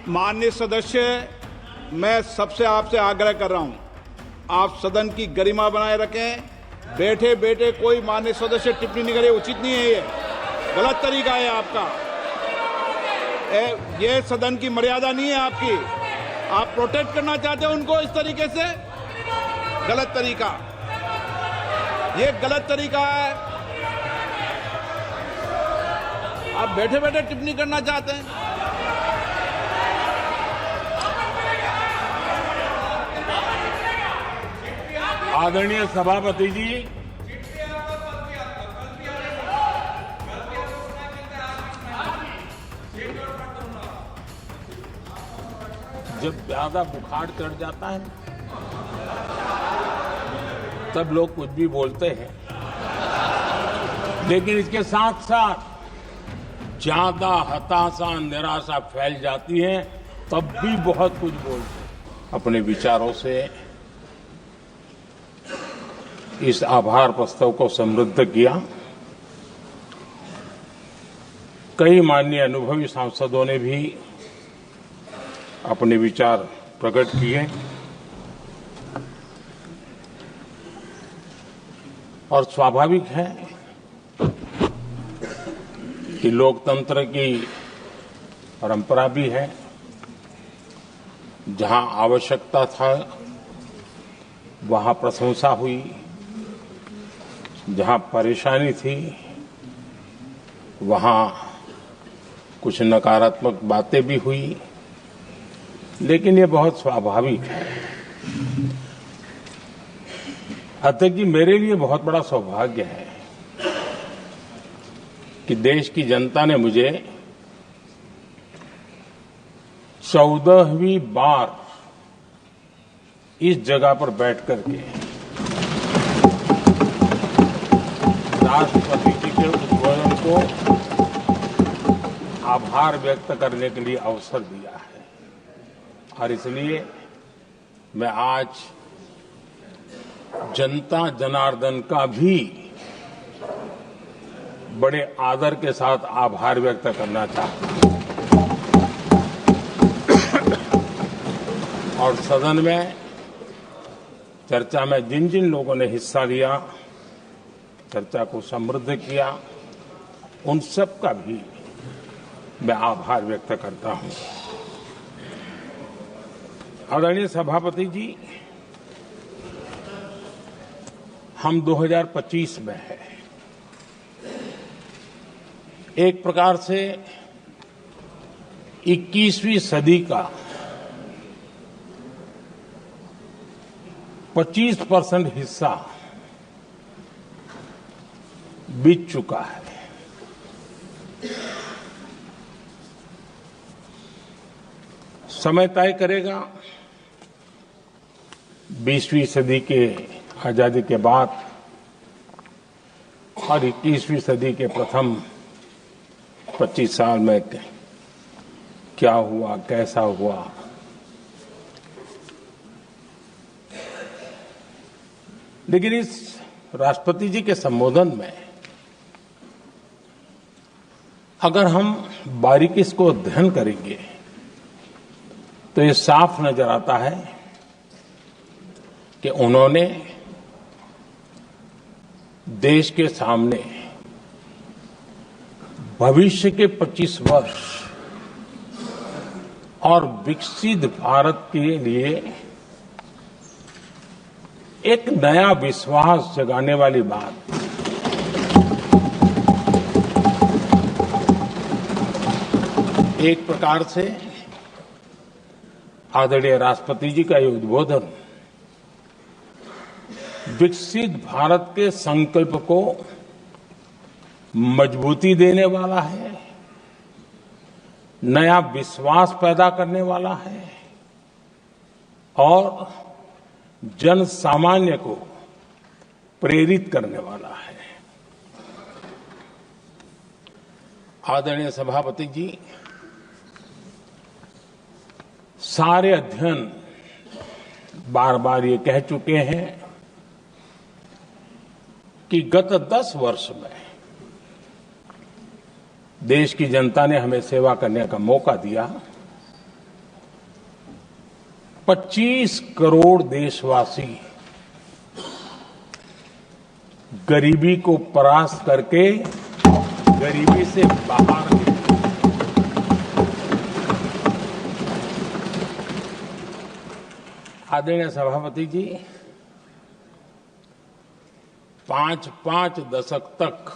माननीय सदस्य, मैं सबसे आपसे आग्रह कर रहा हूं, आप सदन की गरिमा बनाए रखें। बैठे बैठे कोई माननीय सदस्य टिप्पणी नहीं करे, उचित नहीं है, ये गलत तरीका है आपका। ये सदन की मर्यादा नहीं है आपकी। आप प्रोटेक्ट करना चाहते हो उनको इस तरीके से, गलत तरीका, ये गलत तरीका है। आप बैठे बैठे टिप्पणी करना चाहते हैं। आदरणीय सभापति जी, जब ज्यादा बुखार चढ़ जाता है तब लोग कुछ भी बोलते हैं, लेकिन इसके साथ साथ ज्यादा हताशा निराशा फैल जाती है तब भी बहुत कुछ बोलते हैं। अपने विचारों से इस आभार प्रस्ताव को समृद्ध किया। कई माननीय अनुभवी सांसदों ने भी अपने विचार प्रकट किए और स्वाभाविक है कि लोकतंत्र की परंपरा भी है, जहां आवश्यकता था वहां प्रशंसा हुई, जहां परेशानी थी वहां कुछ नकारात्मक बातें भी हुई, लेकिन ये बहुत स्वाभाविक है। अतः कि मेरे लिए बहुत बड़ा सौभाग्य है कि देश की जनता ने मुझे 14वीं बार इस जगह पर बैठ करके राष्ट्रपति जी के उद्बोधन को आभार व्यक्त करने के लिए अवसर दिया है। और इसलिए मैं आज जनता जनार्दन का भी बड़े आदर के साथ आभार व्यक्त करना चाहता हूं। और सदन में चर्चा में जिन जिन लोगों ने हिस्सा लिया, चर्चा को समृद्ध किया, उन सब का भी मैं आभार व्यक्त करता हूं। आदरणीय सभापति जी, हम 2025 में हैं। एक प्रकार से 21वीं सदी का 25% हिस्सा बीत चुका है। समय तय करेगा 20वीं सदी के आजादी के बाद और 21वीं सदी के प्रथम 25 साल में क्या हुआ, कैसा हुआ। लेकिन इस राष्ट्रपति जी के संबोधन में अगर हम बारीकी इसको अध्ययन करेंगे तो ये साफ नजर आता है कि उन्होंने देश के सामने भविष्य के 25 वर्ष और विकसित भारत के लिए एक नया विश्वास जगाने वाली बात, एक प्रकार से आदरणीय राष्ट्रपति जी का ये उद्बोधन विकसित भारत के संकल्प को मजबूती देने वाला है, नया विश्वास पैदा करने वाला है और जन सामान्य को प्रेरित करने वाला है। आदरणीय सभापति जी, सारे अध्ययन बार बार ये कह चुके हैं कि गत 10 वर्ष में देश की जनता ने हमें सेवा करने का मौका दिया 25 करोड़ देशवासी गरीबी को परास्त करके गरीबी से बाहर निकले। आदरणीय सभापति जी, 5 दशक तक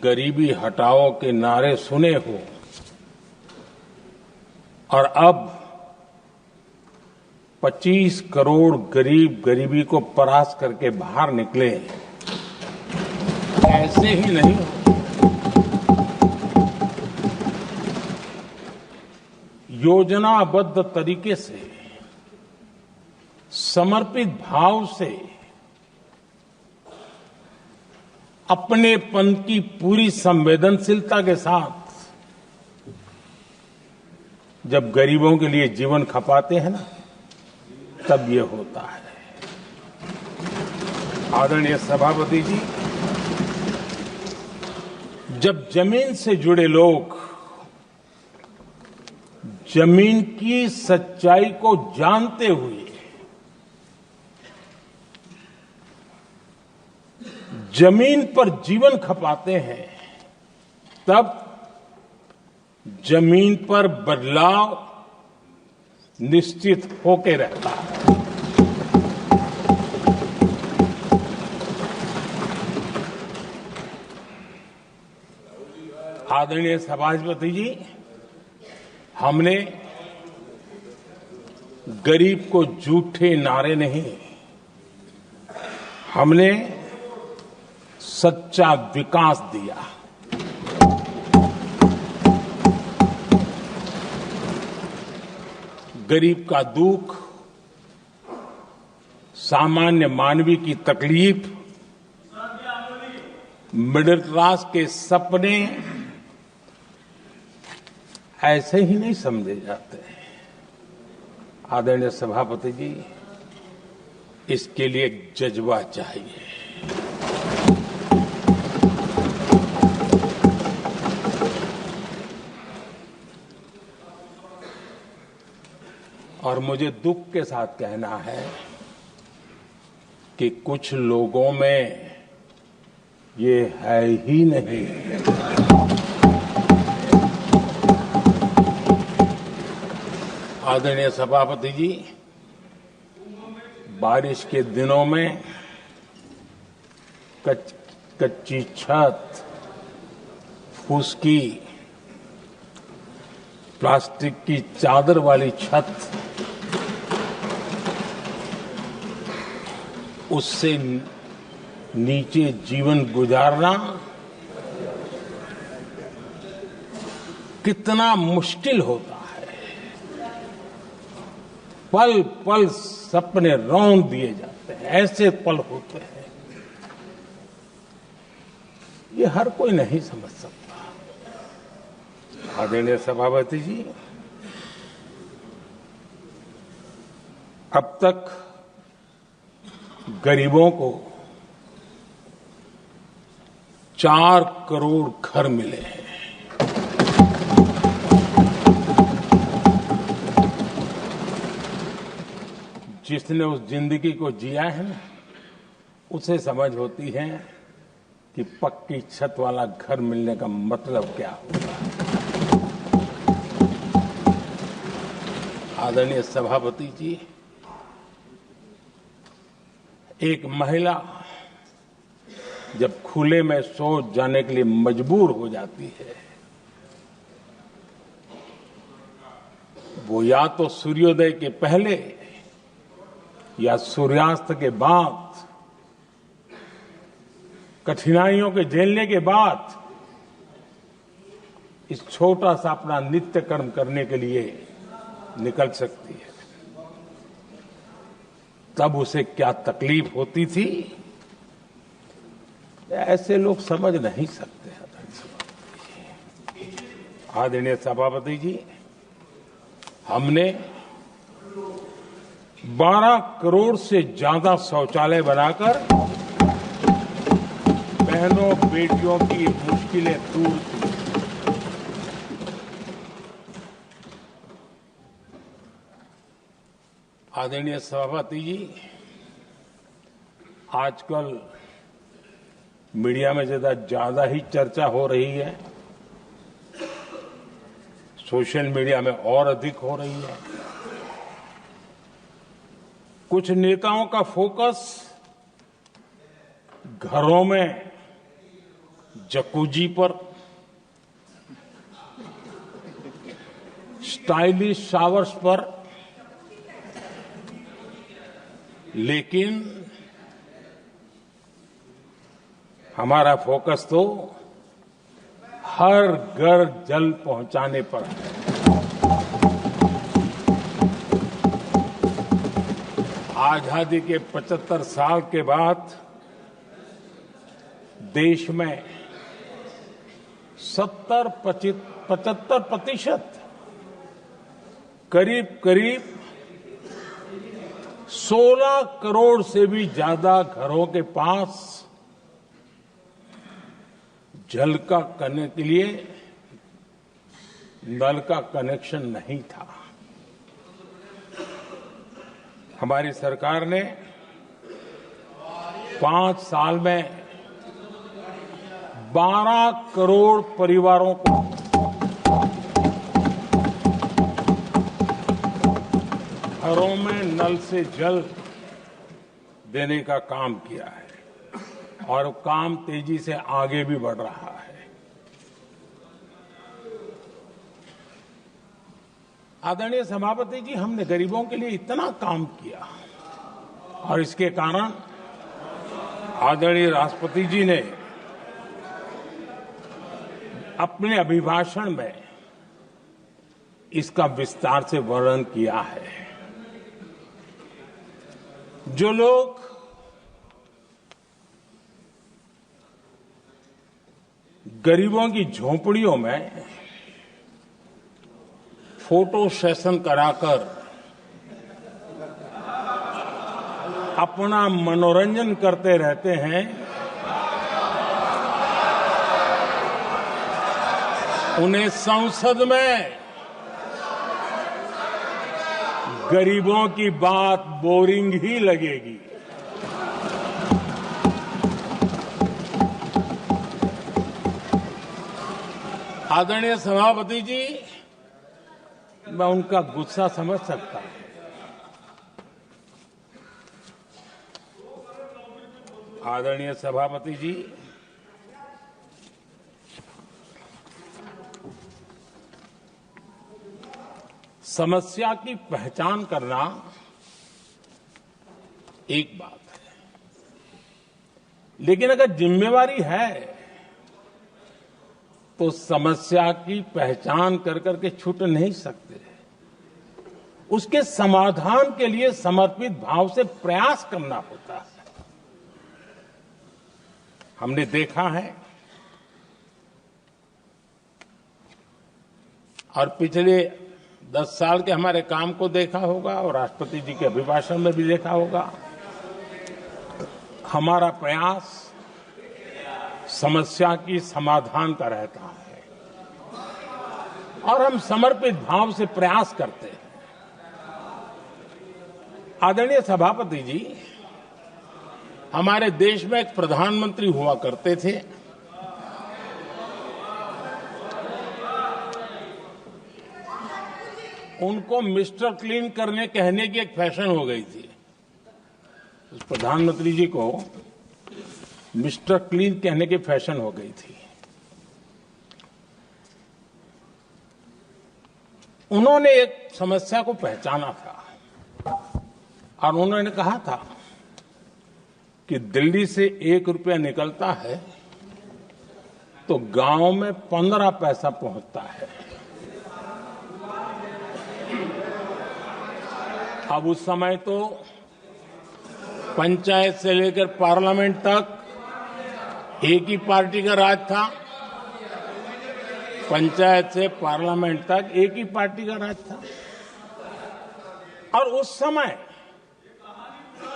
गरीबी हटाओ के नारे सुने हो और अब 25 करोड़ गरीब गरीबी को परास्त करके बाहर निकले, ऐसे ही नहीं हो। योजनाबद्ध तरीके से, समर्पित भाव से, अपनेपन की पूरी संवेदनशीलता के साथ जब गरीबों के लिए जीवन खपाते हैं ना, तब ये होता है। आदरणीय सभापति जी, जब जमीन से जुड़े लोग जमीन की सच्चाई को जानते हुए जमीन पर जीवन खपाते हैं, तब जमीन पर बदलाव निश्चित होके रहता है। आदरणीय सभापति जी, हमने गरीब को झूठे नारे नहीं, हमने सच्चा विकास दिया। गरीब का दुख, सामान्य मानवी की तकलीफ, मिडिल क्लास के सपने ऐसे ही नहीं समझे जाते। आदरणीय सभापति जी, इसके लिए एक जज्बा चाहिए। और मुझे दुख के साथ कहना है कि कुछ लोगों में ये है ही नहीं। आदरणीय सभापति जी, बारिश के दिनों में कच्ची छत, फुसकी, प्लास्टिक की चादर वाली छत, उससे नीचे जीवन गुजारना कितना मुश्किल होता है। पल पल सपने रौंद दिए जाते हैं, ऐसे पल होते हैं, ये हर कोई नहीं समझ सकता। आदरणीय सभापति जी, अब तक गरीबों को 4 करोड़ घर मिले हैं। जिसने उस जिंदगी को जिया है ना, उसे समझ होती है कि पक्की छत वाला घर मिलने का मतलब क्या होता है। आदरणीय सभापति जी, एक महिला जब खुले में शौच जाने के लिए मजबूर हो जाती है, वो या तो सूर्योदय के पहले या सूर्यास्त के बाद, कठिनाइयों के झेलने के बाद इस छोटा सा अपना नित्य कर्म करने के लिए निकल सकती है। तब उसे क्या तकलीफ होती थी, ऐसे लोग समझ नहीं सकते। आदरणीय सभापति जी, हमने 12 करोड़ से ज्यादा शौचालय बनाकर बहनों बेटियों की मुश्किलें दूर की। आदरणीय सभापति जी, आजकल मीडिया में ज्यादा ही चर्चा हो रही है, सोशल मीडिया में और अधिक हो रही है। कुछ नेताओं का फोकस घरों में जकूजी पर, स्टाइलिश शावर्स पर, लेकिन हमारा फोकस तो हर घर जल पहुंचाने पर है। आजादी के 75 साल के बाद देश में 75% करीब 16 करोड़ से भी ज्यादा घरों के पास जल का करने के लिए नल का कनेक्शन नहीं था। हमारी सरकार ने 5 साल में 12 करोड़ परिवारों को घरों में नल से जल देने का काम किया है और काम तेजी से आगे भी बढ़ रहा है। आदरणीय सभापति जी, हमने गरीबों के लिए इतना काम किया और इसके कारण आदरणीय राष्ट्रपति जी ने अपने अभिभाषण में इसका विस्तार से वर्णन किया है। जो लोग गरीबों की झोपड़ियों में फोटो सेशन कराकर अपना मनोरंजन करते रहते हैं, उन्हें संसद में गरीबों की बात बोरिंग ही लगेगी। आदरणीय सभापति जी, मैं उनका गुस्सा समझ सकता हूं। आदरणीय सभापति जी, समस्या की पहचान करना एक बात है, लेकिन अगर जिम्मेवारी है तो समस्या की पहचान कर करके छूट नहीं सकते। उसके समाधान के लिए समर्पित भाव से प्रयास करना होता है। हमने देखा है और पिछले 10 साल के हमारे काम को देखा होगा और राष्ट्रपति जी के अभिभाषण में भी देखा होगा। हमारा प्रयास समस्या की समाधान का रहता है और हम समर्पित भाव से प्रयास करते हैं। आदरणीय सभापति जी, हमारे देश में एक प्रधानमंत्री हुआ करते थे। उनको मिस्टर क्लीन करने कहने की एक फैशन हो गई थी। उस प्रधानमंत्री जी को मिस्टर क्लीन कहने की फैशन हो गई थी। उन्होंने एक समस्या को पहचाना था और उन्होंने कहा था कि दिल्ली से 1 रुपया निकलता है तो गांव में 15 पैसा पहुंचता है। अब उस समय तो पंचायत से लेकर पार्लियामेंट तक एक ही पार्टी का राज था। पंचायत से पार्लियामेंट तक एक ही पार्टी का राज था और उस समय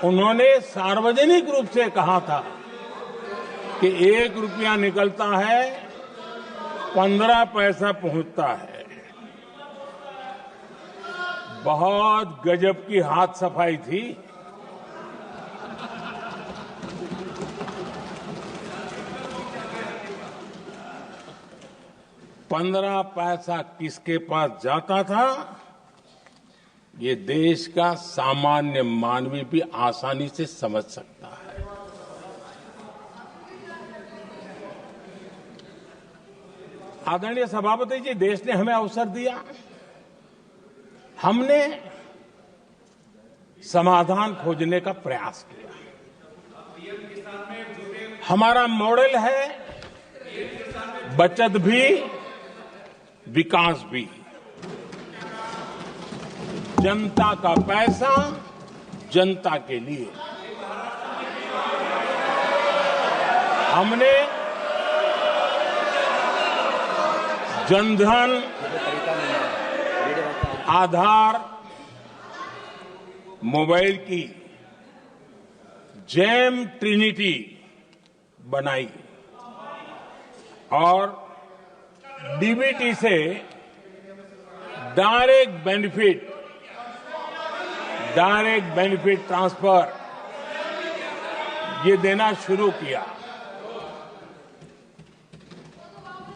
उन्होंने सार्वजनिक रूप से कहा था कि 1 रुपया निकलता है 15 पैसा पहुंचता है। बहुत गजब की हाथ सफाई थी। पंद्रह पैसा किसके पास जाता था, ये देश का सामान्य मानवी भी आसानी से समझ सकता है। आदरणीय सभापति जी, देश ने हमें अवसर दिया, हमने समाधान खोजने का प्रयास किया। हमारा मॉडल है बचत भी विकास भी। जनता का पैसा जनता के लिए। हमने जनधन, आधार, मोबाइल की जेम ट्रिनिटी बनाई और डीबीटी से डायरेक्ट बेनिफिट ट्रांसफर ये देना शुरू किया।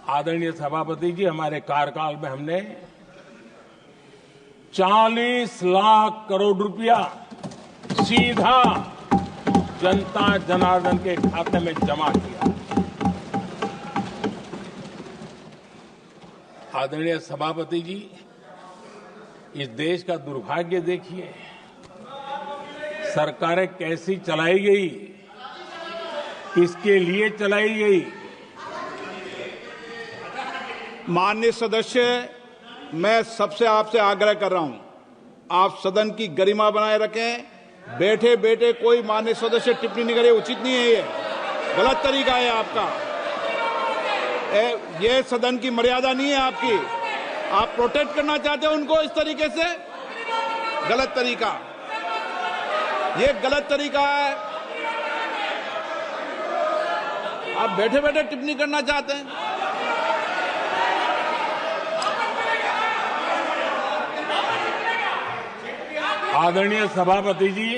आदरणीय सभापति जी, हमारे कार्यकाल में हमने 40 लाख करोड़ रुपया सीधा जनता जनार्दन के खाते में जमा किया। आदरणीय सभापति जी, इस देश का दुर्भाग्य देखिए, सरकारें कैसी चलाई गई, किसके लिए चलाई गई। माननीय सदस्य, मैं सबसे आपसे आग्रह कर रहा हूं, आप सदन की गरिमा बनाए रखें। बैठे बैठे कोई माननीय सदस्य टिप्पणी नहीं करे, उचित नहीं है, ये गलत तरीका है आपका। ये सदन की मर्यादा नहीं है आपकी। आप प्रोटेक्ट करना चाहते हो उनको इस तरीके से, गलत तरीका, ये गलत तरीका है। आप बैठे बैठे टिप्पणी करना चाहते हैं। आदरणीय सभापति जी,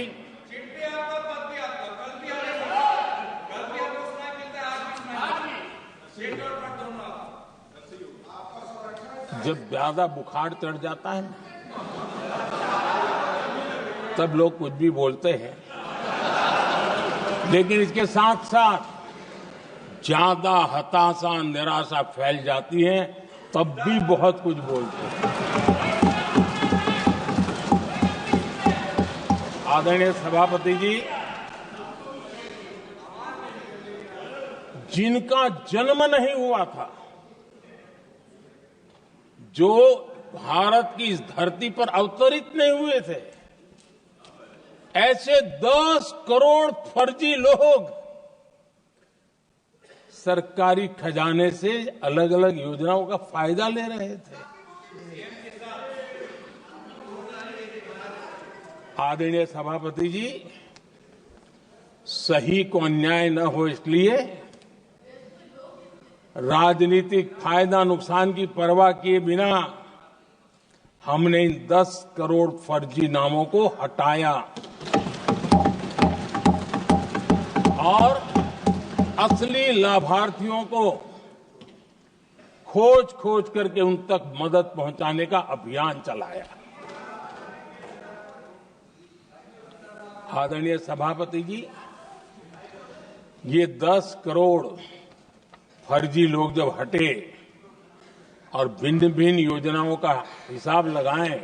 जब ज्यादा बुखार चढ़ जाता है तब लोग कुछ भी बोलते हैं, लेकिन इसके साथ साथ ज्यादा हताशा निराशा फैल जाती है तब भी बहुत कुछ बोलते हैं। आदरणीय सभापति जी, जिनका जन्म नहीं हुआ था, जो भारत की इस धरती पर अवतरित नहीं हुए थे, ऐसे 10 करोड़ फर्जी लोग सरकारी खजाने से अलग अलग योजनाओं का फायदा ले रहे थे। आदरणीय सभापति जी, सही को अन्याय न हो इसलिए राजनीतिक फायदा नुकसान की परवाह किए बिना हमने इन 10 करोड़ फर्जी नामों को हटाया और असली लाभार्थियों को खोज खोज करके उन तक मदद पहुंचाने का अभियान चलाया। आदरणीय सभापति जी, ये 10 करोड़ फर्जी लोग जब हटे और भिन्न भिन्न योजनाओं का हिसाब लगाएं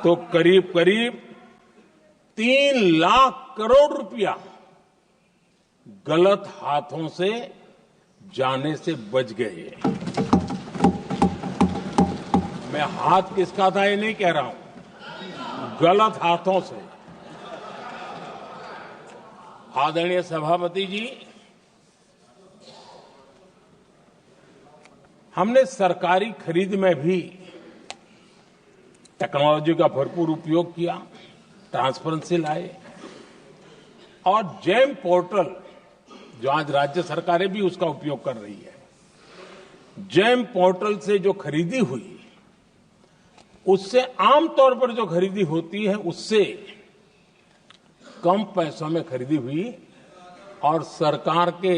तो करीब करीब 3 लाख करोड़ रुपया गलत हाथों से जाने से बच गए। मैं हाथ किसका था ये नहीं कह रहा हूं, गलत हाथों से। आदरणीय सभापति जी, हमने सरकारी खरीद में भी टेक्नोलॉजी का भरपूर उपयोग किया, ट्रांसपेरेंसी लाए और जेम पोर्टल, जो आज राज्य सरकारें भी उसका उपयोग कर रही है, जेम पोर्टल से जो खरीदी हुई उससे आमतौर पर जो खरीदी होती है उससे कम पैसों में खरीदी हुई और सरकार के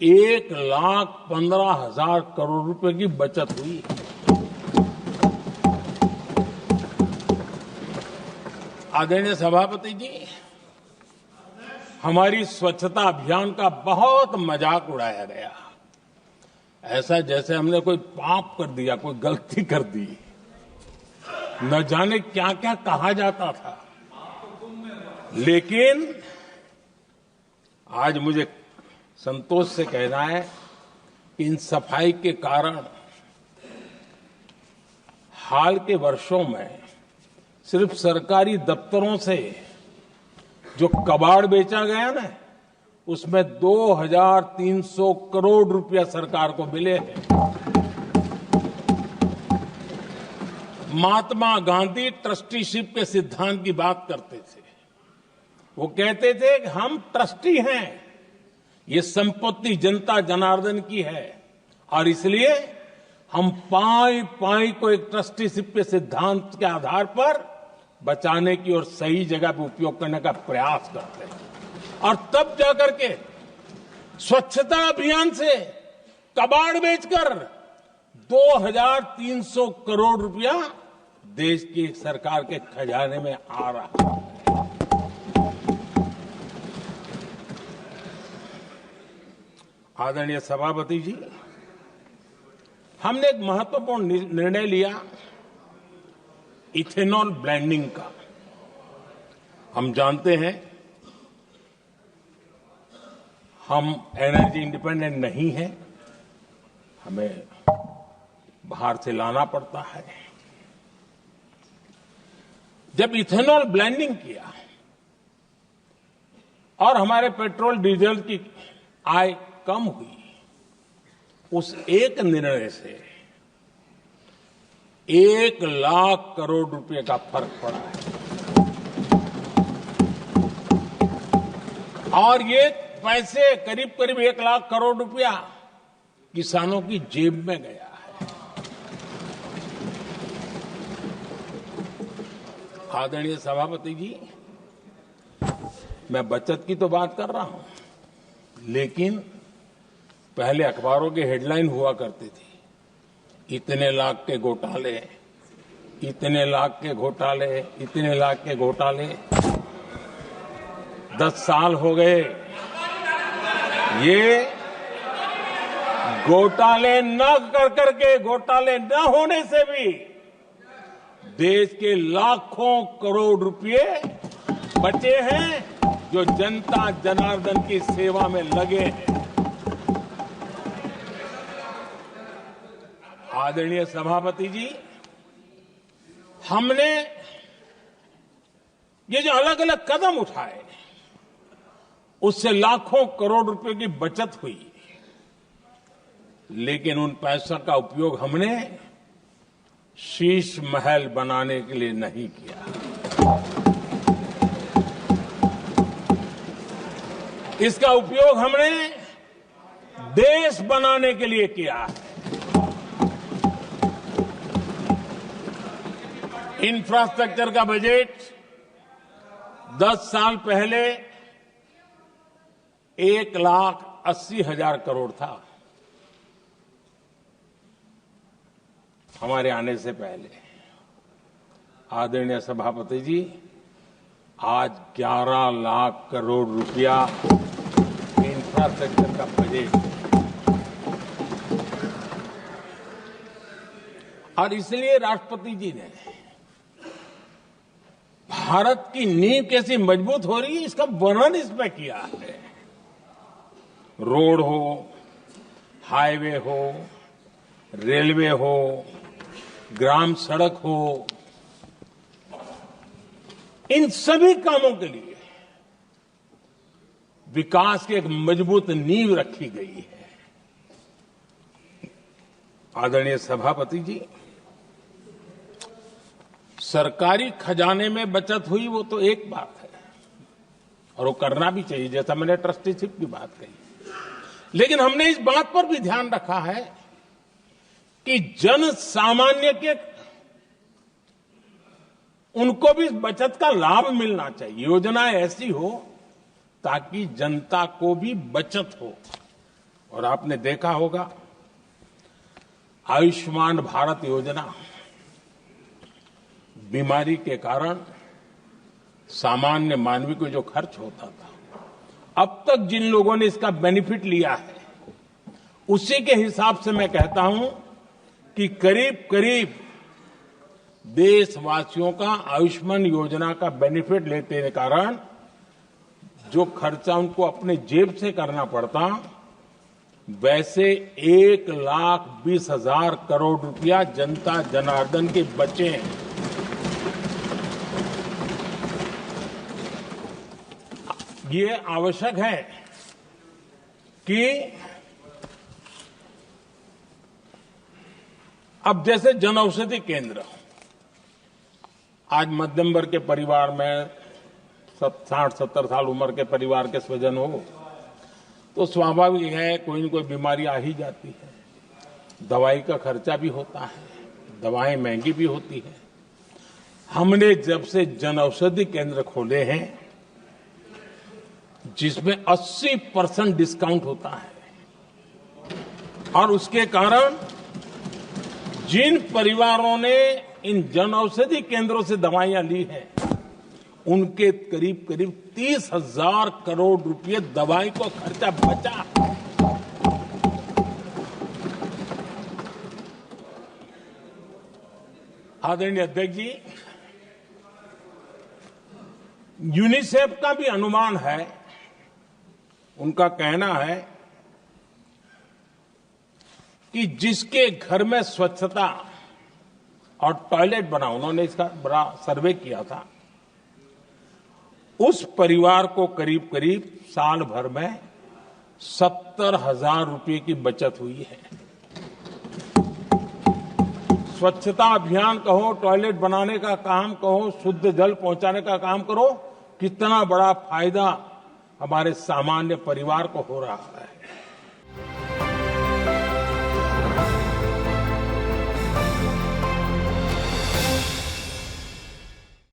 1,15,000 करोड़ रुपए की बचत हुई। आदरणीय सभापति जी, हमारी स्वच्छता अभियान का बहुत मजाक उड़ाया गया, ऐसा जैसे हमने कोई पाप कर दिया, कोई गलती कर दी। न जाने क्या क्या कहा जाता था, लेकिन आज मुझे संतोष से कहना है कि इन सफाई के कारण हाल के वर्षों में सिर्फ सरकारी दफ्तरों से जो कबाड़ बेचा गया ना, उसमें 2,300 करोड़ रुपया सरकार को मिले हैं। महात्मा गांधी ट्रस्टीशिप के सिद्धांत की बात करते थे। वो कहते थे कि हम ट्रस्टी हैं, ये संपत्ति जनता जनार्दन की है और इसलिए हम पाई पाई को एक ट्रस्टीशिप के सिद्धांत के आधार पर बचाने की और सही जगह पर उपयोग करने का प्रयास करते हैं। और तब जाकर के स्वच्छता अभियान से कबाड़ बेचकर 2,300 करोड़ रुपया देश की सरकार के खजाने में आ रहा है। आदरणीय सभापति जी, हमने एक महत्वपूर्ण निर्णय लिया इथेनॉल ब्लेंडिंग का। हम जानते हैं हम एनर्जी इंडिपेंडेंट नहीं है, हमें बाहर से लाना पड़ता है। जब इथेनॉल ब्लेंडिंग किया और हमारे पेट्रोल डीजल की आय कम हुई, उस एक निर्णय से 1,00,000 करोड़ रुपए का फर्क पड़ा है। और ये पैसे करीब करीब 1,00,000 करोड़ रुपया किसानों की जेब में गया है। आदरणीय सभापति जी, मैं बचत की तो बात कर रहा हूं, लेकिन पहले अखबारों की हेडलाइन हुआ करती थी, इतने लाख के घोटाले, इतने लाख के घोटाले, इतने लाख के घोटाले। 10 साल हो गए, ये घोटाले न कर करके, घोटाले न होने से भी देश के लाखों करोड़ रुपए बचे हैं, जो जनता जनार्दन की सेवा में लगे हैं। आदरणीय सभापति जी, हमने ये जो अलग अलग कदम उठाए, उससे लाखों करोड़ रुपए की बचत हुई, लेकिन उन पैसों का उपयोग हमने शीश महल बनाने के लिए नहीं किया। इसका उपयोग हमने देश बनाने के लिए किया है। इंफ्रास्ट्रक्चर का बजट 10 साल पहले 1,80,000 करोड़ था, हमारे आने से पहले। आदरणीय सभापति जी, आज 11 लाख करोड़ रुपया इंफ्रास्ट्रक्चर का बजट। और इसलिए राष्ट्रपति जी ने भारत की नींव कैसी मजबूत हो रही है, इसका वर्णन इसमें किया है। रोड हो, हाईवे हो, रेलवे हो, ग्राम सड़क हो, इन सभी कामों के लिए विकास की एक मजबूत नींव रखी गई है। आदरणीय सभापति जी, सरकारी खजाने में बचत हुई वो तो एक बात है, और वो करना भी चाहिए, जैसा मैंने ट्रस्टीशिप की बात कही। लेकिन हमने इस बात पर भी ध्यान रखा है कि जन सामान्य के उनको भी इस बचत का लाभ मिलना चाहिए। योजना ऐसी हो ताकि जनता को भी बचत हो। और आपने देखा होगा आयुष्मान भारत योजना, बीमारी के कारण सामान्य मानवी को जो खर्च होता था, अब तक जिन लोगों ने इसका बेनिफिट लिया है, उसी के हिसाब से मैं कहता हूं कि करीब करीब देशवासियों का आयुष्मान योजना का बेनिफिट लेते के कारण जो खर्चा उनको अपने जेब से करना पड़ता, वैसे 1,20,000 करोड़ रुपया जनता जनार्दन के बचे हैं। ये आवश्यक है कि अब जैसे जन औषधि केंद्र, आज मध्यम वर्ग के परिवार में 60-70 साल उम्र के परिवार के स्वजन हो तो स्वाभाविक है कोई न कोई बीमारी आ ही जाती है। दवाई का खर्चा भी होता है, दवाएं महंगी भी होती है। हमने जब से जन औषधि केंद्र खोले हैं जिसमें 80% डिस्काउंट होता है, और उसके कारण जिन परिवारों ने इन जन औषधि केंद्रों से दवाइयां ली हैं उनके करीब करीब 30,000 करोड़ रुपए दवाई को खर्चा बचा। आदरणीय अध्यक्ष जी, यूनिसेफ का भी अनुमान है, उनका कहना है कि जिसके घर में स्वच्छता और टॉयलेट बना, उन्होंने इसका बड़ा सर्वे किया था, उस परिवार को करीब करीब साल भर में 70,000 रुपए की बचत हुई है। स्वच्छता अभियान कहो, टॉयलेट बनाने का काम कहो, शुद्ध जल पहुंचाने का काम करो, कितना बड़ा फायदा हमारे सामान्य परिवार को हो रहा है।